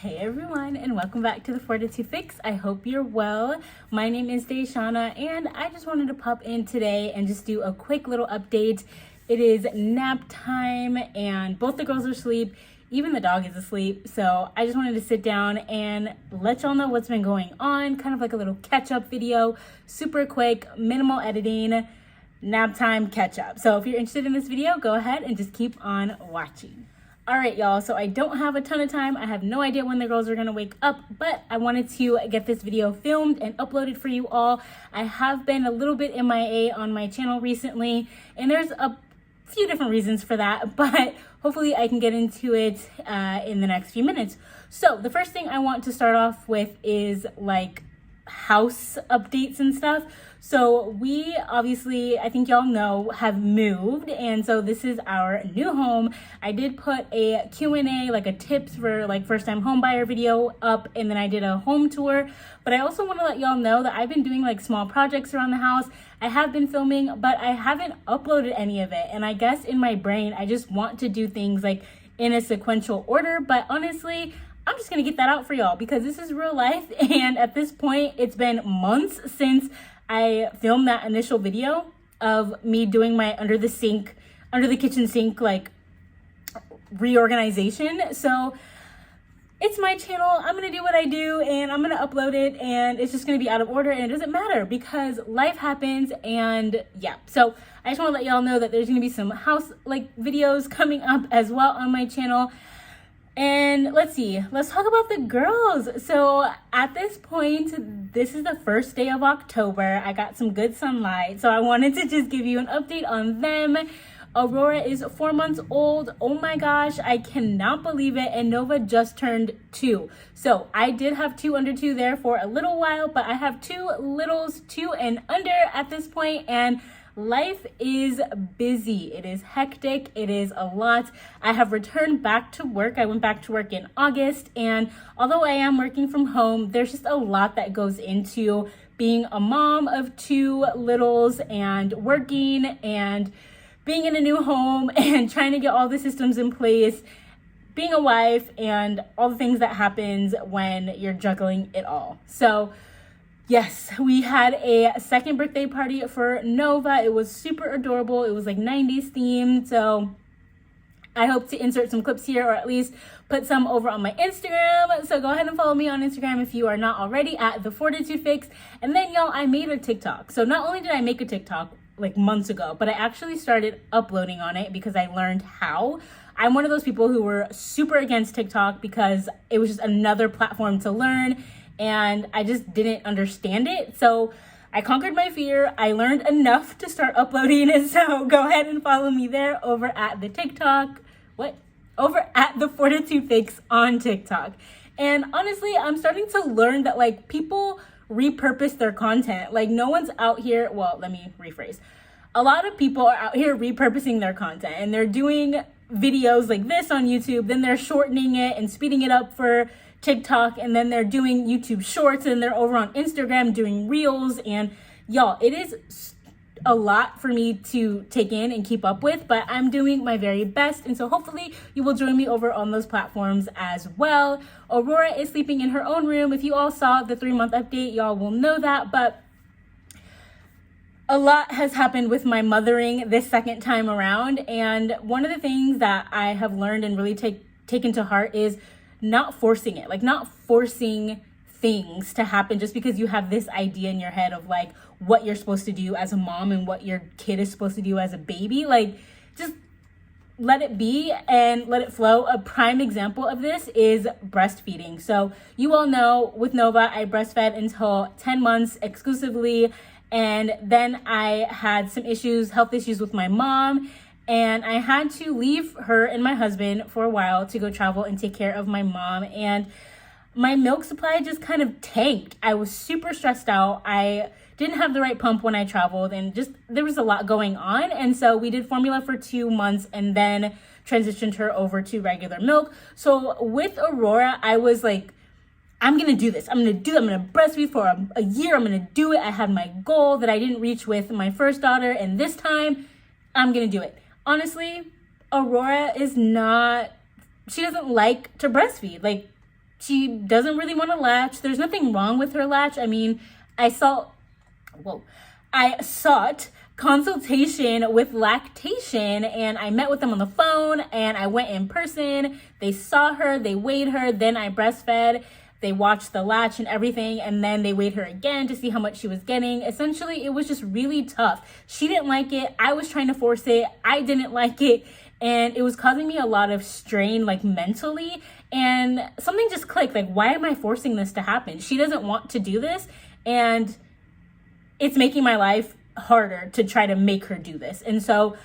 Hey everyone, and welcome back to the Fortitude Fix. I hope you're well. My name is DaShanna, and I just wanted to pop in today and just do a quick little update. It is nap time, and both the girls are asleep. Even the dog is asleep. So I just wanted to sit down and let y'all know what's been going on. Kind of like a little catch-up video, super quick, minimal editing, nap time catch-up. So if you're interested in this video, go ahead and just keep on watching. All right, y'all, so I don't have a ton of time. I have no idea when the girls are gonna wake up, but I wanted to get this video filmed and uploaded for you all. I have been a little bit MIA on my channel recently, and there's a few different reasons for that, but hopefully I can get into it in the next few minutes. So the first thing I want to start off with is like house updates and stuff. So we obviously, I think y'all know, have moved, and so this is our new home. I did put a Q&A, like a tips for like first time home buyer video up, and then I did a home tour. But I also want to let y'all know that I've been doing like small projects around the house. I have been filming, but I haven't uploaded any of it. And I guess in my brain, I just want to do things like in a sequential order. But honestly, I'm just gonna get that out for y'all because this is real life. And at this point, it's been months since I filmed that initial video of me doing my under the kitchen sink, like reorganization. So it's my channel. I'm gonna do what I do and I'm gonna upload it, and it's just gonna be out of order, and it doesn't matter because life happens. And yeah, so I just wanna let y'all know that there's gonna be some house like videos coming up as well on my channel. And let's talk about the girls. So at this point, this is the first day of October. I got some good sunlight, so I wanted to just give you an update on them. Aurora is 4 months old. Oh my gosh, I cannot believe it. And Nova just turned 2. So I did have 2 under 2 there for a little while, but I have 2 littles, 2 and under at this point, and life is busy. It is hectic. It is a lot. I have returned back to work. I went back to work in August, and although I am working from home, there's just a lot that goes into being a mom of 2 littles and working and being in a new home and trying to get all the systems in place, being a wife, and all the things that happens when you're juggling it all. So yes, we had a second birthday party for Nova. It was super adorable. It was like 90s themed. So I hope to insert some clips here, or at least put some over on my Instagram. So go ahead and follow me on Instagram if you are not already at TheFortitudeFix. And then y'all, I made a TikTok. So not only did I make a TikTok like months ago, but I actually started uploading on it because I learned how. I'm one of those people who were super against TikTok because it was just another platform to learn, and I just didn't understand it. So I conquered my fear. I learned enough to start uploading it. So go ahead and follow me there over at the TikTok. Over at the Fortitude Fix on TikTok. And honestly, I'm starting to learn that like people repurpose their content. Like no one's out here, well, let me rephrase. A lot of people are out here repurposing their content, and they're doing videos like this on YouTube, then they're shortening it and speeding it up for TikTok, and then they're doing YouTube shorts, and they're over on Instagram doing reels. And y'all, it is a lot for me to take in and keep up with, but I'm doing my very best, and so hopefully you will join me over on those platforms as well. Aurora is sleeping in her own room. If you all saw the 3-month update, y'all will know that, but a lot has happened with my mothering this second time around, and one of the things that I have learned and really taken to heart is not forcing it, like not forcing things to happen just because you have this idea in your head of like what you're supposed to do as a mom and what your kid is supposed to do as a baby. Like just let it be and let it flow. A prime example of this is breastfeeding. So you all know with Nova, I breastfed until 10 months exclusively. And then I had some health issues with my mom, and I had to leave her and my husband for a while to go travel and take care of my mom. And my milk supply just kind of tanked. I was super stressed out. I didn't have the right pump when I traveled, and just there was a lot going on. And so we did formula for 2 months and then transitioned her over to regular milk. So with Aurora, I was like, I'm going to do this. I'm going to breastfeed for a year. I'm going to do it. I had my goal that I didn't reach with my first daughter, and this time I'm going to do it. Honestly, Aurora she doesn't like to breastfeed. Like she doesn't really want to latch. There's nothing wrong with her latch. I mean, I sought consultation with lactation, and I met with them on the phone, and I went in person. They saw her, they weighed her, then I breastfed. They watched the latch and everything, and then they weighed her again to see how much she was getting. Essentially, it was just really tough. She didn't like it. I was trying to force it. I didn't like it. And it was causing me a lot of strain, like mentally. And something just clicked. Like, why am I forcing this to happen? She doesn't want to do this. And it's making my life harder to try to make her do this. And so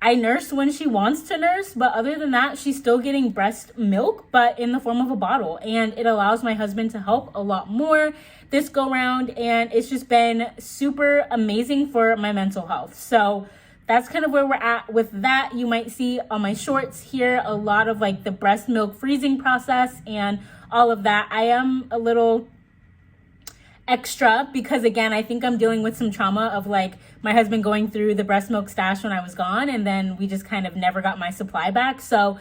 I nurse when she wants to nurse, but other than that, she's still getting breast milk, but in the form of a bottle. And it allows my husband to help a lot more this go round. And it's just been super amazing for my mental health. So that's kind of where we're at with that. You might see on my shorts here a lot of like the breast milk freezing process and all of that. I am a little extra because, again, I think I'm dealing with some trauma of like my husband going through the breast milk stash when I was gone, and then we just kind of never got my supply back. So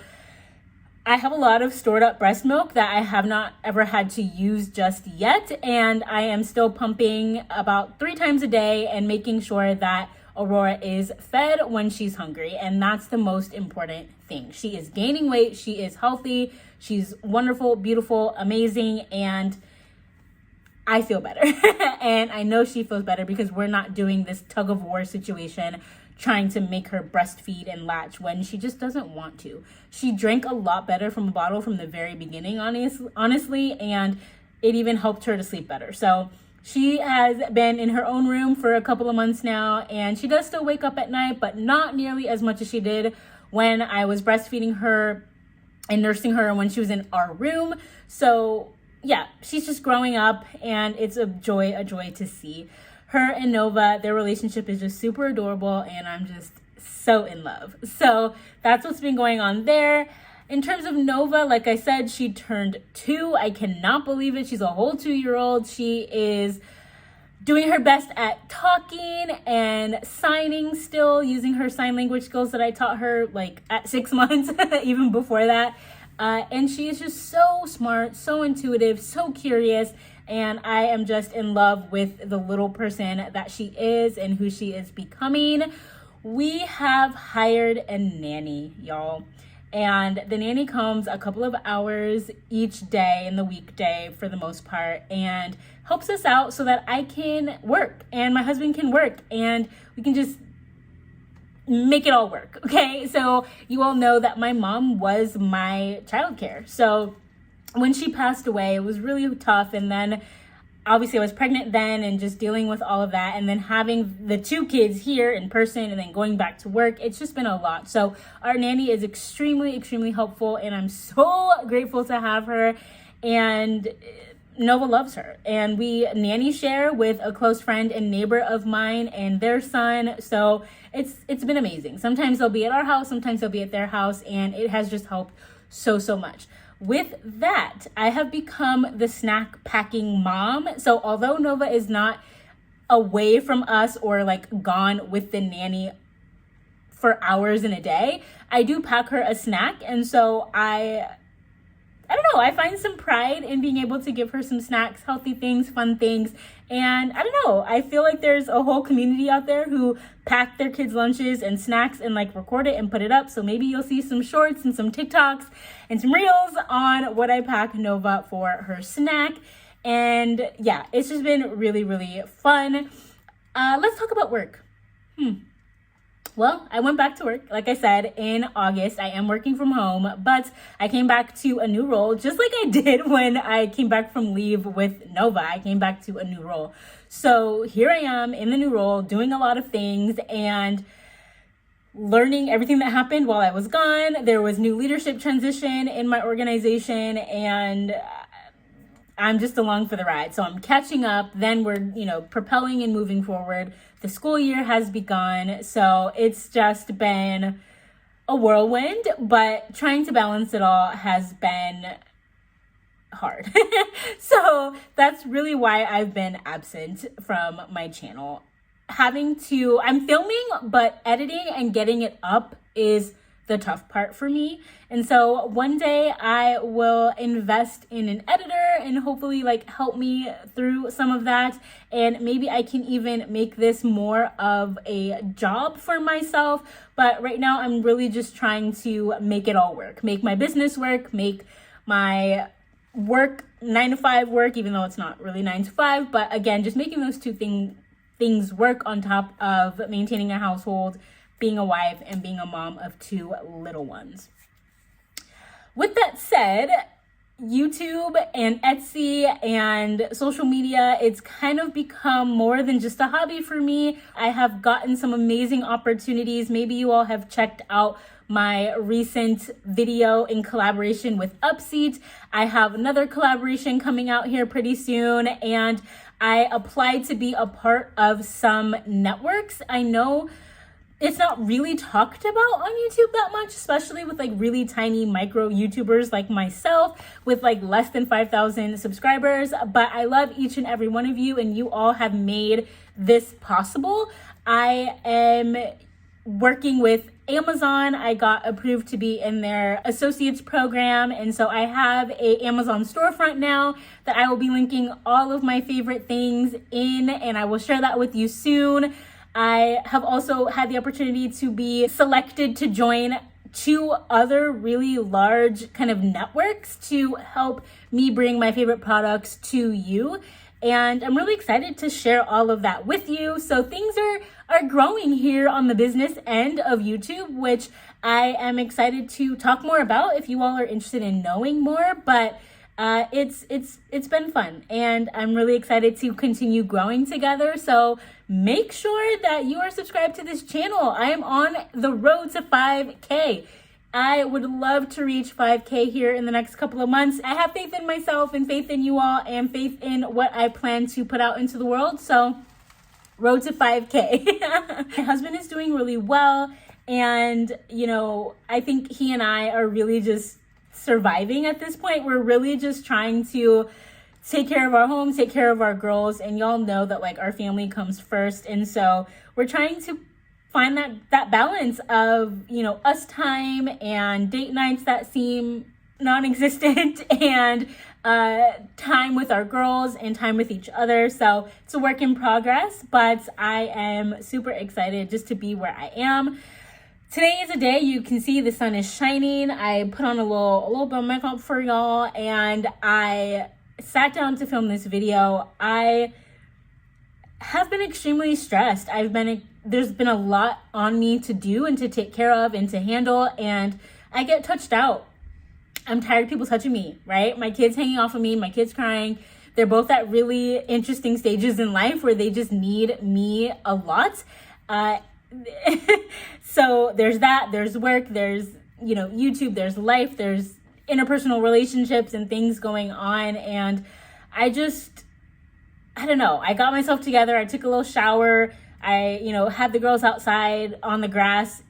I have a lot of stored up breast milk that I have not ever had to use just yet, and I am still pumping about 3 times a day and making sure that Aurora is fed when she's hungry, and that's the most important thing. She is gaining weight, she is healthy, she's wonderful, beautiful, amazing, and I feel better. And I know she feels better because we're not doing this tug of war situation trying to make her breastfeed and latch when she just doesn't want to. She drank a lot better from a bottle from the very beginning, honestly, and it even helped her to sleep better. So she has been in her own room for a couple of months now, and she does still wake up at night, but not nearly as much as she did when I was breastfeeding her and nursing her when she was in our room. So yeah, she's just growing up, and it's a joy to see. Her and Nova, their relationship is just super adorable, and I'm just so in love. So that's what's been going on there. In terms of Nova, like I said, she turned 2. I cannot believe it. She's a whole 2-year-old. She is doing her best at talking and signing still, using her sign language skills that I taught her like at 6 months, even before that. And she is just so smart, so intuitive, so curious, and I am just in love with the little person that she is and who she is becoming. We have hired a nanny, y'all, and the nanny comes a couple of hours each day in the weekday for the most part and helps us out so that I can work and my husband can work and we can just make it all work. Okay, so you all know that my mom was my childcare. So when she passed away, it was really tough. And then obviously I was pregnant then and just dealing with all of that. And then having the 2 kids here in person and then going back to work, it's just been a lot. So our nanny is extremely helpful, and I'm so grateful to have her. And Nova loves her, and we nanny share with a close friend and neighbor of mine and their son. So it's been amazing. Sometimes they'll be at our house, sometimes they'll be at their house, and it has just helped so much. With that, I have become the snack packing mom. So although Nova is not away from us or like gone with the nanny for hours in a day, I do pack her a snack. And so I don't know, I find some pride in being able to give her some snacks, healthy things, fun things. And I don't know, I feel like there's a whole community out there who pack their kids' lunches and snacks and like record it and put it up. So maybe you'll see some shorts and some TikToks and some reels on what I pack Nova for her snack. And yeah, it's just been really fun. Let's talk about work. Well, I went back to work, like I said, in August. I am working from home, but I came back to a new role, just like I did when I came back from leave with Nova. I came back to a new role. So here I am in the new role, doing a lot of things and learning everything that happened while I was gone. There was new leadership transition in my organization, and I'm just along for the ride. So I'm catching up. Then we're, propelling and moving forward. The school year has begun. So it's just been a whirlwind, but trying to balance it all has been hard. So that's really why I've been absent from my channel. I'm filming, but editing and getting it up is the tough part for me. And so one day I will invest in an editor and hopefully like help me through some of that. And maybe I can even make this more of a job for myself. But right now I'm really just trying to make it all work, make my business work, make my work 9 to 5 work, even though it's not really 9 to 5. But again, just making those two things work on top of maintaining a household, being a wife, and being a mom of 2 little ones. With that said, YouTube and Etsy and social media, it's kind of become more than just a hobby for me. I have gotten some amazing opportunities. Maybe you all have checked out my recent video in collaboration with Upseat. I have another collaboration coming out here pretty soon, and I applied to be a part of some networks. I know it's not really talked about on YouTube that much, especially with like really tiny micro YouTubers like myself with like less than 5,000 subscribers. But I love each and every one of you, and you all have made this possible. I am working with Amazon. I got approved to be in their associates program, and so I have a Amazon storefront now that I will be linking all of my favorite things in, and I will share that with you soon. I have also had the opportunity to be selected to join 2 other really large kind of networks to help me bring my favorite products to you. And I'm really excited to share all of that with you. So things are growing here on the business end of YouTube, which I am excited to talk more about if you all are interested in knowing more. But it's been fun, and I'm really excited to continue growing together. So make sure that you are subscribed to this channel. I am on the road to 5K. I would love to reach 5K here in the next couple of months. I have faith in myself and faith in you all and faith in what I plan to put out into the world. So road to 5K. My husband is doing really well, and I think he and I are really just surviving at this point. We're really just trying to take care of our home, take care of our girls, and y'all know that like our family comes first. And so we're trying to find that balance of us time and date nights that seem non-existent and time with our girls and time with each other. So it's a work in progress, but I am super excited just to be where I am. Today is a day you can see the sun is shining. I put on a little bit of makeup for y'all, and I sat down to film this video. I have been extremely stressed. There's been a lot on me to do and to take care of and to handle, and I get touched out. I'm tired of people touching me, right? My kids hanging off of me, my kids crying. They're both at really interesting stages in life where they just need me a lot. So there's that, there's work, there's, YouTube, there's life, there's interpersonal relationships and things going on. And I don't know. I got myself together. I took a little shower. I, had the girls outside on the grass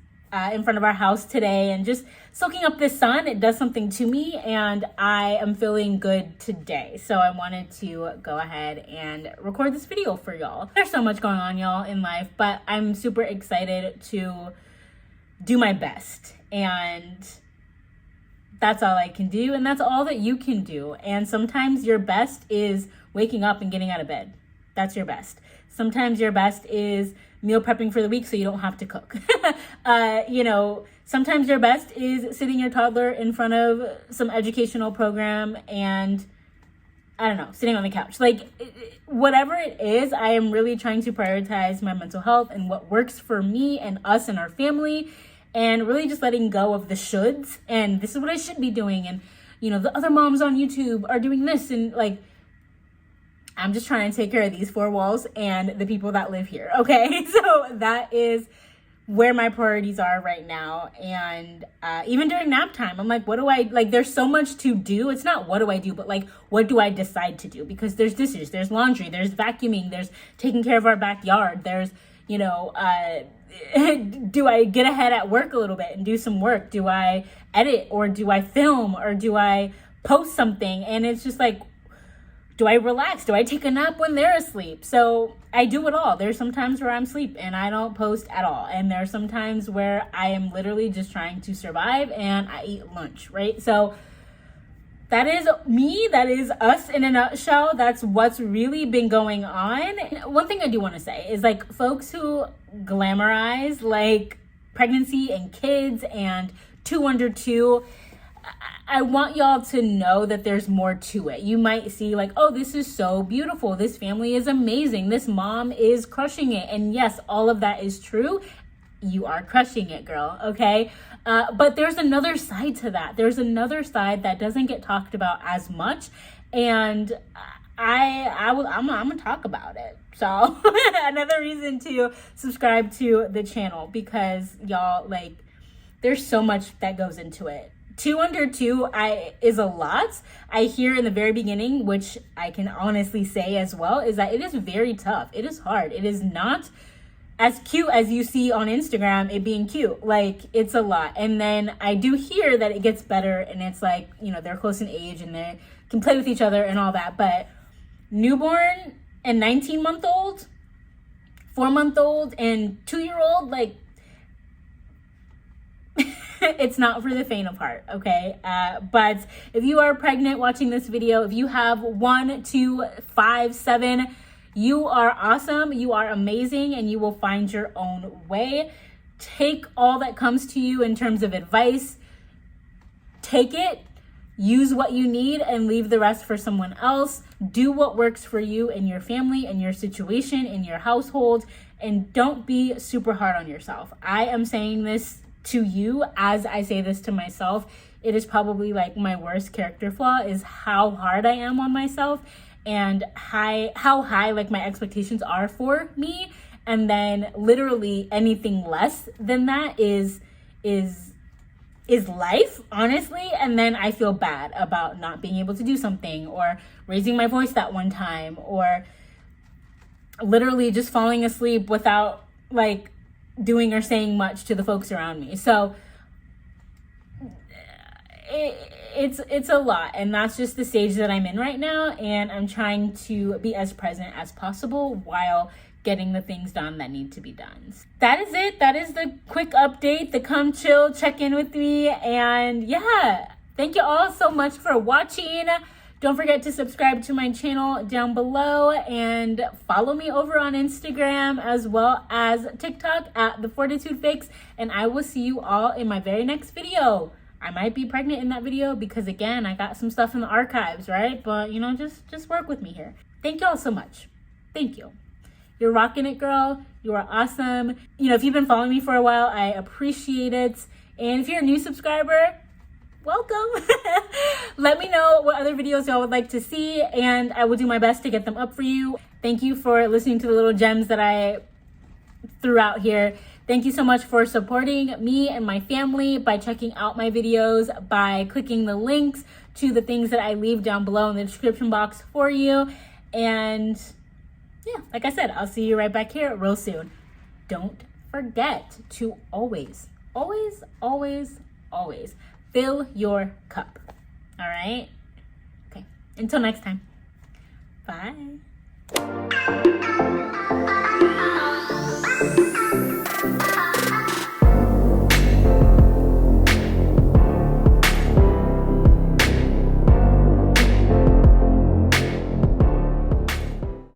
in front of our house today, and just soaking up this sun. It does something to me, and I am feeling good today. So I wanted to go ahead and record this video for y'all. There's so much going on, y'all, in life, but I'm super excited to do my best, and that's all I can do, and that's all that you can do. And sometimes your best is waking up and getting out of bed. That's your best. Sometimes your best is meal prepping for the week so you don't have to cook. Sometimes your best is sitting your toddler in front of some educational program and, I don't know, sitting on the couch. Like, whatever it is, I am really trying to prioritize my mental health and what works for me and us and our family, and really just letting go of the shoulds. And this is what I should be doing. And, the other moms on YouTube are doing this, and I'm just trying to take care of these 4 walls and the people that live here, okay? So that is where my priorities are right now. And even during nap time, I'm like, there's so much to do. It's not what do I do, but what do I decide to do? Because there's dishes, there's laundry, there's vacuuming, there's taking care of our backyard, there's, do I get ahead at work a little bit and do some work? Do I edit, or do I film, or do I post something? And it's just Do I relax? Do I take a nap when they're asleep? So I do it all. There's some times where I'm asleep and I don't post at all. And there's some times where I am literally just trying to survive and I eat lunch, right? So that is me. That is us in a nutshell. That's what's really been going on. One thing I do want to say is like folks who glamorize like pregnancy and kids and 2 under 2, I want y'all to know that there's more to it. You might see like, oh, this is so beautiful. This family is amazing. This mom is crushing it. And yes, all of that is true. You are crushing it, girl. Okay. But there's another side to that. There's another side that doesn't get talked about as much. And I'm gonna talk about it. So another reason to subscribe to the channel, because y'all, like, there's so much that goes into it. 2 under 2 is a lot. I hear in the very beginning, which I can honestly say as well, is that it is very tough. It is hard. It is not as cute as you see on Instagram, it being cute. Like, it's a lot. And then I do hear that it gets better and it's like, you know, they're close in age and they can play with each other and all that. But newborn and 19-month-old, 4-month-old and 2-year-old, like, it's not for the faint of heart, okay? But if you are pregnant watching this video, if you have 1, 2, 5, 7, you are awesome, you are amazing, and you will find your own way. Take all that comes to you in terms of advice. Take it, use what you need, and leave the rest for someone else. Do what works for you and your family and your situation, in your household, and don't be super hard on yourself. I am saying this to you as I say this to myself. It is probably like my worst character flaw is how hard I am on myself and how high like my expectations are for me, and then literally anything less than that is life, honestly. And then I feel bad about not being able to do something, or raising my voice that one time, or literally just falling asleep without like doing or saying much to the folks around me. So it's a lot, and that's just the stage that I'm in right now, and I'm trying to be as present as possible while getting the things done that need to be done. That is it. That is the quick update, the come chill, check in with me. And yeah, thank you all so much for watching. Don't forget to subscribe to my channel down below, and follow me over on Instagram as well as TikTok at TheFortitudeFix. And I will see you all in my very next video. I might be pregnant in that video because, again, I got some stuff in the archives, right? But, you know, just work with me here. Thank you all so much. Thank you. You're rocking it, girl. You are awesome. You know, if you've been following me for a while, I appreciate it. And if you're a new subscriber, welcome. Let me know what other videos y'all would like to see, and I will do my best to get them up for you. Thank you for listening to the little gems that I threw out here. Thank you so much for supporting me and my family by checking out my videos, by clicking the links to the things that I leave down below in the description box for you. And yeah, like I said, I'll see you right back here real soon. Don't forget to always, always, always, always fill your cup. All right? Okay. Until next time. Bye.